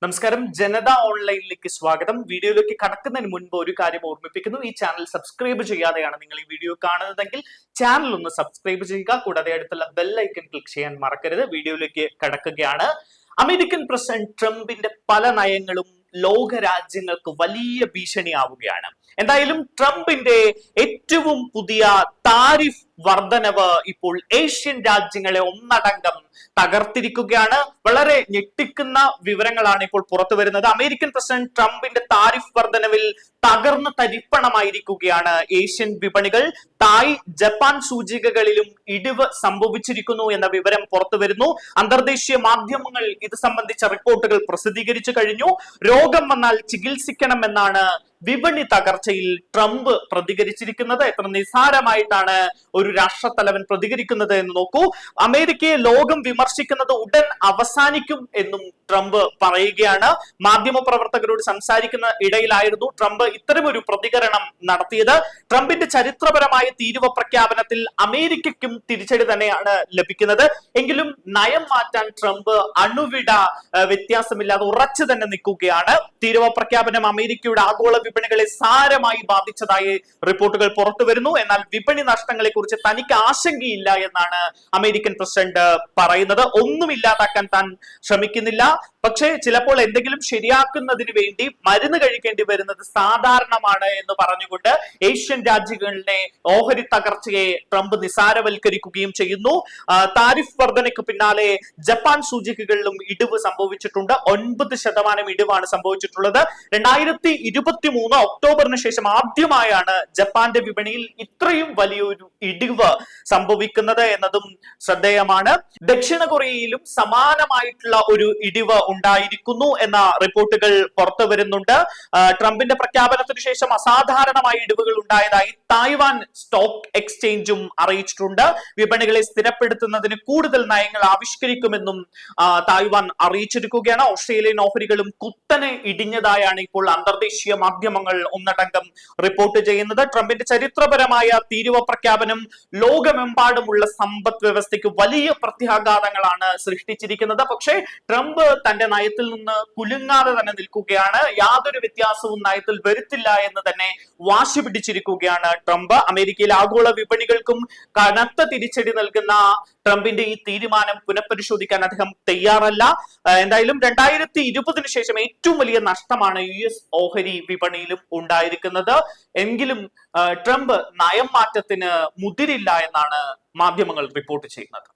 നമസ്കാരം, ജനത ഓൺലൈനിലേക്ക് സ്വാഗതം. വീഡിയോയിലേക്ക് കടക്കുന്നതിന് മുൻപ് ഒരു കാര്യം ഓർമ്മിപ്പിക്കുന്നു. ഈ ചാനൽ സബ്സ്ക്രൈബ് ചെയ്യാതെയാണ് നിങ്ങൾ ഈ വീഡിയോ കാണുന്നതെങ്കിൽ ചാനൽ ഒന്ന് സബ്സ്ക്രൈബ് ചെയ്യുക. കൂടാതെ അടുത്തുള്ള ബെൽ ഐക്കൺ ക്ലിക്ക് ചെയ്യാൻ മറക്കരുത്. വീഡിയോയിലേക്ക് കടക്കുകയാണ്. അമേരിക്കൻ പ്രസിഡന്റ് ട്രംപിന്റെ പല നയങ്ങളും ലോക രാജ്യങ്ങൾക്ക് വലിയ ഭീഷണിയാവുകയാണ്. എന്തായാലും ട്രംപിന്റെ ഏറ്റവും പുതിയ താരിഫ് വർധനവ് ഇപ്പോൾ ഏഷ്യൻ രാജ്യങ്ങളെ ഒന്നടങ്കം തകർത്തിരിക്കുകയാണ്. വളരെ ഞെട്ടിക്കുന്ന വിവരങ്ങളാണ് ഇപ്പോൾ പുറത്തു വരുന്നത്. അമേരിക്കൻ പ്രസിഡന്റ് ട്രംപിന്റെ താരിഫ് വർധനവിൽ തകർന്ന് തരിപ്പണമായിരിക്കുകയാണ് ഏഷ്യൻ വിപണികൾ. തായ്, ജപ്പാൻ സൂചികകളിലും ഇടിവ് സംഭവിച്ചിരിക്കുന്നു എന്ന വിവരം പുറത്തു വരുന്നു. അന്തർദേശീയ മാധ്യമങ്ങൾ ഇത് സംബന്ധിച്ച റിപ്പോർട്ടുകൾ പ്രസിദ്ധീകരിച്ചു കഴിഞ്ഞു. രോഗം വന്നാൽ ചികിത്സിക്കണമെന്നാണ് വിപണി തകർച്ചയിൽ ട്രംപ് പ്രതികരിച്ചിരിക്കുന്നത്. എത്ര നിസ്സാരമായിട്ടാണ് ഒരു രാഷ്ട്രത്തലവൻ പ്രതികരിക്കുന്നത് എന്ന് നോക്കൂ. അമേരിക്കയെ ലോകം വിമർശിക്കുന്നത് ഉടൻ അവസാനിക്കും എന്നും ട്രംപ് പറയുകയാണ്. മാധ്യമപ്രവർത്തകരോട് സംസാരിക്കുന്ന ഇടയിലായിരുന്നു ട്രംപ് ഇത്തരമൊരു പ്രതികരണം നടത്തിയത്. ട്രംപിന്റെ ചരിത്രപരമായ തീരുവ പ്രഖ്യാപനത്തിൽ അമേരിക്കയ്ക്കും തിരിച്ചടി തന്നെയാണ് ലഭിക്കുന്നത്. എങ്കിലും നയം മാറ്റാൻ ട്രംപ് അണുവിട വ്യത്യാസമില്ലാതെ ഉറച്ചു തന്നെ നിൽക്കുകയാണ്. തീരുവ പ്രഖ്യാപനം അമേരിക്കയുടെ ആഗോള വിപണികളെ സാരമായി ബാധിച്ചതായി റിപ്പോർട്ടുകൾ പുറത്തു വരുന്നു. എന്നാൽ വിപണി നഷ്ടങ്ങളെ കുറിച്ച് തനിക്ക് ആശങ്കയില്ല എന്നാണ് അമേരിക്കൻ പ്രസിഡന്റ് പറയുന്നത്. ഒന്നും ഇല്ലാതാക്കാൻ താൻ ശ്രമിക്കുന്നില്ല, പക്ഷേ ചിലപ്പോൾ എന്തെങ്കിലും ശരിയാക്കുന്നതിന് വേണ്ടി മരുന്ന് കഴിക്കേണ്ടി വരുന്നത് സാധാരണമാണ് എന്ന് പറഞ്ഞുകൊണ്ട് ഏഷ്യൻ രാജ്യങ്ങളിലെ ഓഹരി തകർച്ചയെ ട്രംപ് നിസാരവൽക്കരിക്കുകയും ചെയ്യുന്നു. താരിഫ് വർധനയ്ക്ക് പിന്നാലെ ജപ്പാൻ സൂചികകളിലും ഇടിവ് സംഭവിച്ചിട്ടുണ്ട്. 9% ഇടിവാണ് സംഭവിച്ചിട്ടുള്ളത്. 2023 ഒക്ടോബറിന് ശേഷം ആദ്യമായാണ് ജപ്പാന്റെ വിപണിയിൽ ഇത്രയും വലിയൊരു ഇടിവ് സംഭവിക്കുന്നത് എന്നതും ശ്രദ്ധേയമാണ്. ദക്ഷിണ കൊറിയയിലും സമാനമായിട്ടുള്ള ഒരു ഇടിവ് ഉണ്ടായിരിക്കുന്നു എന്ന റിപ്പോർട്ടുകൾ പുറത്തു വരുന്നുണ്ട്. ട്രംപിന്റെ പ്രഖ്യാപനത്തിന് ശേഷം അസാധാരണമായ ഇടിവുകൾ ഉണ്ടായതായി തായ്വാൻ സ്റ്റോക്ക് എക്സ്ചേഞ്ചും അറിയിച്ചിട്ടുണ്ട്. വിപണികളെ സ്ഥിരപ്പെടുത്തുന്നതിന് കൂടുതൽ നയങ്ങൾ ആവിഷ്കരിക്കുമെന്നും തായ്വാൻ അറിയിച്ചിരിക്കുകയാണ്. ഓസ്ട്രേലിയൻ ഓഹരികളും കുത്തനെ ഇടിഞ്ഞതായാണ് ഇപ്പോൾ അന്തർദേശീയ മാധ്യമങ്ങൾ ഒന്നടങ്കം റിപ്പോർട്ട് ചെയ്യുന്നത്. ട്രംപിന്റെ ചരിത്രപരമായ തീരുവ പ്രഖ്യാപനം ലോകമെമ്പാടുമുള്ള സമ്പദ് വ്യവസ്ഥയ്ക്ക് വലിയ പ്രത്യാഘാതങ്ങളാണ് സൃഷ്ടിച്ചിരിക്കുന്നത്. പക്ഷേ ട്രംപ് തന്റെ നയത്തിൽ നിന്ന് കുലുങ്ങാതെ തന്നെ നിൽക്കുകയാണ്. യാതൊരു വ്യത്യാസവും നയത്തിൽ വരുത്തില്ല എന്ന് തന്നെ വാശി പിടിച്ചിരിക്കുകയാണ് ട്രംപ്. അമേരിക്കയിലെ ആഗോള വിപണികൾക്കും കനത്ത തിരിച്ചടി നൽകുന്ന ട്രംപിന്റെ ഈ തീരുമാനം പുനഃപരിശോധിക്കാൻ അദ്ദേഹം തയ്യാറല്ല. എന്തായാലും 2020 ശേഷം ഏറ്റവും വലിയ നഷ്ടമാണ് US ഓഹരി വിപണിയിലും ഉണ്ടായിരിക്കുന്നത്. എങ്കിലും ട്രംപ് നയം മാറ്റത്തിന് മുതിരില്ല എന്നാണ് മാധ്യമങ്ങൾ റിപ്പോർട്ട് ചെയ്യുന്നത്.